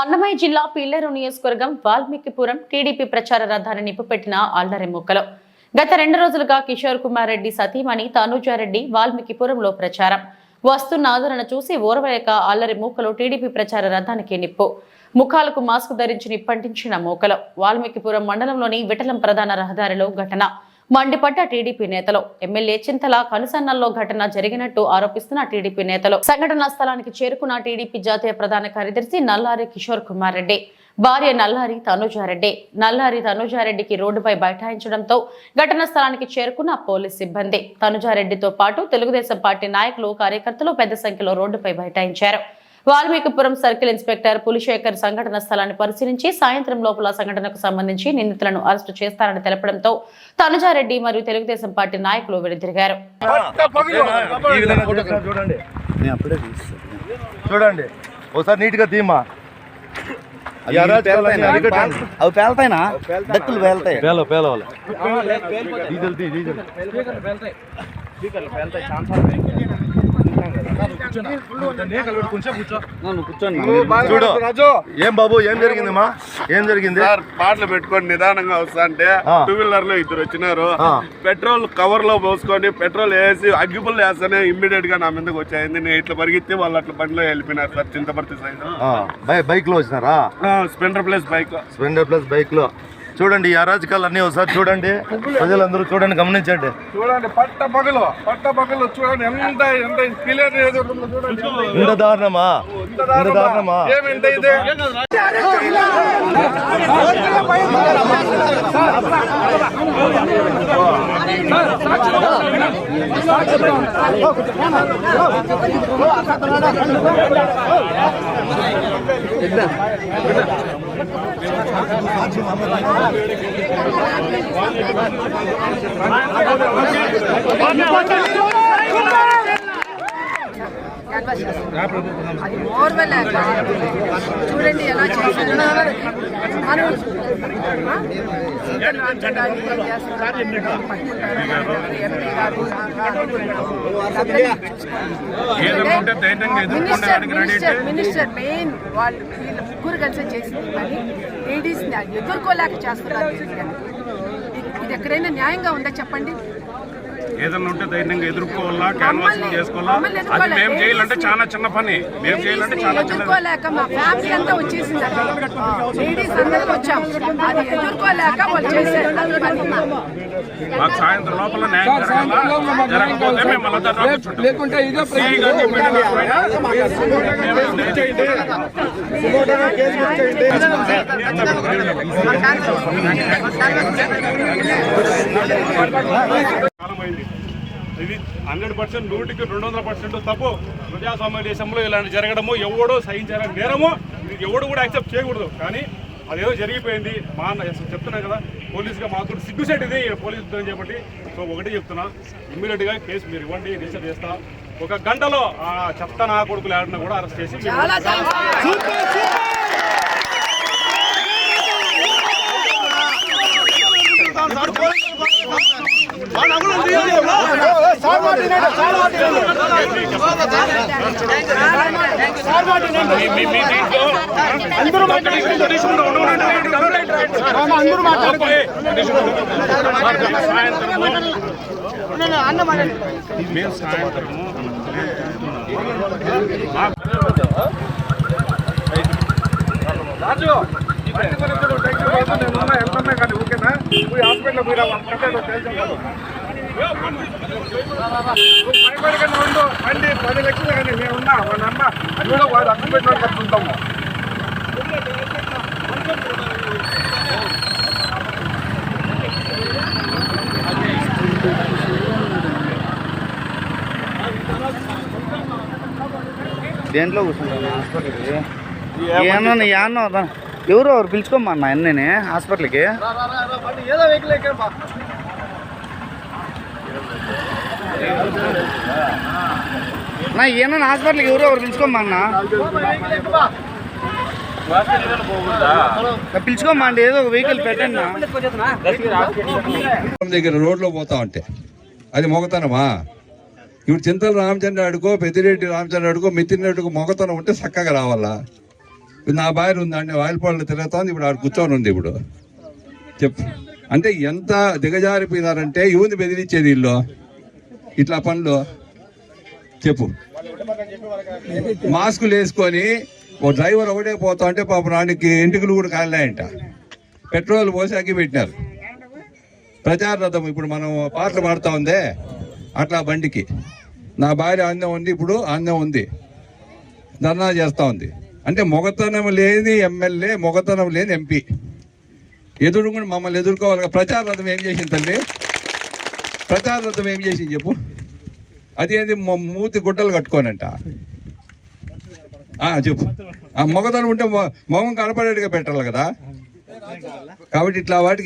అన్నమయ్య జిల్లా పిల్లేరు నియోజకవర్గం వాల్మీకిపురం టీడీపీ ప్రచార రథాన్ని నిప్పుపెట్టిన అల్లరి ముక్కలు. గత 2 రోజులుగా కిషోర్ కుమార్ రెడ్డి సతీమణి తనుజారెడ్డి వాల్మీకిపురంలో ప్రచారం. వస్తున్న ఆదరణ చూసి ఓర్వలేక అల్లరి మూకలు టీడీపీ ప్రచార రథానికి నిప్పు. ముఖాలకు మాస్క్ ధరించి నిప్పంటించిన మూకలు. వాల్మీకిపురం మండలంలోని విఠలం ప్రధాన రహదారిలో ఘటన. మండిపడ్డ టీడీపీ నేతలు. ఎమ్మెల్యే చింతల కనుసన్నల్లో ఘటన జరిగినట్టు ఆరోపిస్తున్న టీడీపీ నేతలు. సంఘటనా స్థలానికి చేరుకున్న టీడీపీ జాతీయ ప్రధాన కార్యదర్శి నల్లారి కిషోర్ కుమార్ రెడ్డి, భార్య నల్లారి తనుజారెడ్డి. నల్లారి తనుజారెడ్డికి రోడ్డుపై బైఠాయించడంతో ఘటనా స్థలానికి చేరుకున్న పోలీస్ సిబ్బంది. తనుజారెడ్డితో పాటు తెలుగుదేశం పార్టీ నాయకులు, కార్యకర్తలు పెద్ద సంఖ్యలో రోడ్డుపై బైఠాయించారు. వాల్మీకిపురం సర్కిల్ ఇన్స్పెక్టర్ పులిశేఖర్ సంఘటన స్థలాన్ని పరిశీలించి సాయంత్రం లోపల సంఘటనకు సంబంధించి నిందితులను అరెస్టు చేస్తారని తెలపడంతో తనుజారెడ్డి మరియు తెలుగుదేశం పార్టీ నాయకులు వెనుతిరిగారు. చూడండి ఒకసారి నీట్ గా తీమా చూడు. ఏం బాబు ఏం జరిగిందమ్మా? ఏం జరిగింది? పాటలు పెట్టుకొని నిదానంగా వస్తా అంటే 2 వీలర్ లో 2 వచ్చినారు. పెట్రోల్ కవర్ లో పోసుకొని పెట్రోల్ వేసి అగ్గిపుల్లు వేస్తానే ఇమ్మీడియట్ గా నా మీదకి వచ్చాయింది. నేను ఇట్లా పరిగెత్తి వాళ్ళు అట్లా బండిలో వెళ్ళిపోయినారు సార్. చింతపర్తి సైడ్ బైక్ లో వచ్చినారా? స్ప్లెండర్ ప్లస్ బైక్ లో. చూడండి ఈ అరాజకాలు అన్ని ఒకసారి చూడండి, ప్రజలందరూ చూడండి, గమనించండి. చూడండి పట్ట పగలు చూడండి ఎంత క్లియర్ చూడండి. ఇంత దారుణమా? ఏమింత ఇదే అది ఓర్వలేక చూడండి ఎలా చేశారు. మినిస్టర్ మెయిన్ వాళ్ళు వీళ్ళ ముగ్గురు కలిసి చేసింది కానీ లేడీస్ ఎదుర్కోలేక చేస్తున్నారు. ఇది ఎక్కడైనా న్యాయంగా ఉందా చెప్పండి? ఏదన్నా ఉంటే ధైర్యంగా ఎదుర్కోవాలా, క్యాన్వాసింగ్ చేసుకోవాలా. అది మేము చేయాలంటే చాలా చిన్న పని. మేము చేయాలంటే చాలా ఎదుర్కోలేక మా ఫ్యామిలీ అంతా వచ్చేసింది. లేడీస్ అందరూ వచ్చాం, అది ఎదుర్కోలేక వాళ్ళు చేశారు. మాకు సాయంత్రం లోపల న్యాయం జరగకపోతే మేము లేకుంటే ఇది 100% 100% తప్పు. ప్రజాస్వామ్య దేశంలో ఇలాంటి జరగడము ఎవడో సహించారని నేరము. ఎవడు కూడా యాక్సెప్ట్ చేయకూడదు. కానీ అదేదో జరిగిపోయింది. మా చెప్తున్నా కదా, పోలీసుగా మాకు సిగ్గుసెట్ ఇది పోలీసు ఉద్యోగం చేపట్టి. సో ఒకటి చెప్తున్నా, ఇమ్మీడియట్గా కేసు మీరు ఇవ్వండి, రిజిస్టర్ చేస్తా. 1 గంటలో ఆ చెత్త నా కొడుకులు ఆడినా కూడా అరెస్ట్ చేసి హాస్పిటల్ బండి 10 లక్షలు కానీ మేమున్నా మన అన్న అది కూడా వాడు అక్కడ పెట్టిన కట్టుకుంటాము. దేంట్లో కూర్చుంటాను హాస్పిటల్కి? ఎవరు పిలుచుకోమ్మా అన్న అన్నీ హాస్పిటల్కి. నా ఏమన్నా హాస్పిటల్కి ఎవరు పిలుచుకోమ్మా అన్న, పిలుచుకోమ్మా అండి. ఏదో ఒక వెహికల్ పెట్టండి. దగ్గర రోడ్లో పోతా ఉంటే అది మొగతనమా? ఇప్పుడు చింతల రామచంద్ర అడుకో, పెద్దిరెడ్డి రామచంద్ర అడుకో, మితిరెడ్డికో మొగతనం ఉంటే చక్కగా రావాలా? నా భార్య ఉందండి ఆయిల్ పాలు తిరుగుతోంది, ఇప్పుడు ఆడ కూర్చొని ఉంది. ఇప్పుడు చెప్పు అంటే ఎంత దిగజారిపోయినారంటే యువని బెదిరించేది వీళ్ళు ఇట్లా పనులు. చెప్పు మాస్కులు వేసుకొని ఓ డ్రైవర్ ఒకటే పోతా అంటే పాప నానికి ఎంటుకలు కూడా కాలినాయంట. పెట్రోల్ పోసి అగ్గి పెట్టినారు. ప్రచార రథం ఇప్పుడు మనం పాటలు పాడుతూ ఉందే అట్లా బండికి. నా భార్య అందం ఉంది, ఇప్పుడు అందం ఉంది, ధర్నా చేస్తూ ఉంది. అంటే మొగతనం లేని ఎమ్మెల్యే, మొగతనం లేని ఎంపీ ఎదురుకుండా మమ్మల్ని ఎదుర్కోవాలి. ప్రచార రథం ఏం చేసింది తల్లి? ప్రచార రథం ఏం చేసింది చెప్పు? అది ఏంది మూతి గుడ్డలు కట్టుకోనంట. చెప్పు. మొగతనం ఉంటే మొగం కనపడేట్టుగా పెట్టాలి కదా. కాబట్టి ఇట్లా వాటికి